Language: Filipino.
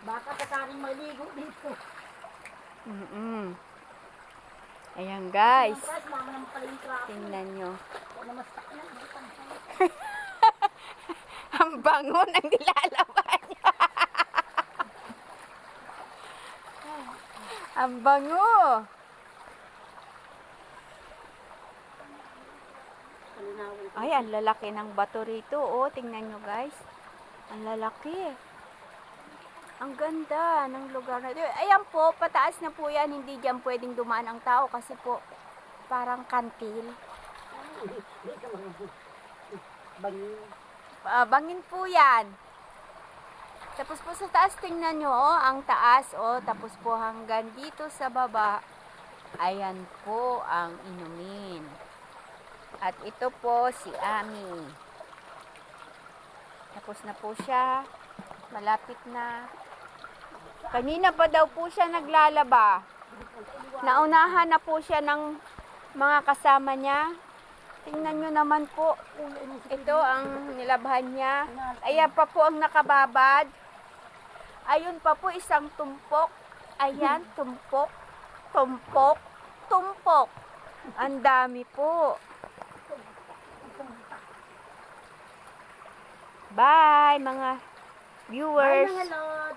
Baka kakaring maligo dito. Ayan guys. Price, mama naman pala yung trappo. Tingnan nyo. Ako na mas takna. Ang bango ng nilalaban niya. Ang bango. Ay, ang lalaki ng bato rito. Oh, tingnan nyo guys. Ang lalaki. Ang ganda ng lugar na ito. Ayan po, pataas na po yan. Hindi dyan pwedeng dumaan ang tao kasi po parang kantil. Bangin. Bangin po yan. Tapos po sa taas, tingnan nyo, oh, ang taas, oh, tapos po hanggang dito sa baba, ayan po ang inumin. At ito po si Ami. Tapos na po siya, malapit na. Kanina pa daw po siya naglalaba. Naunahan na po siya ng mga kasama niya. Tingnan nyo naman po. Ito ang nilabhan niya. Ayan pa po ang nakababad. Ayun pa po isang tumpok. Ayan, tumpok. Tumpok. Tumpok. Ang dami po. Bye mga viewers. Bye mga lord.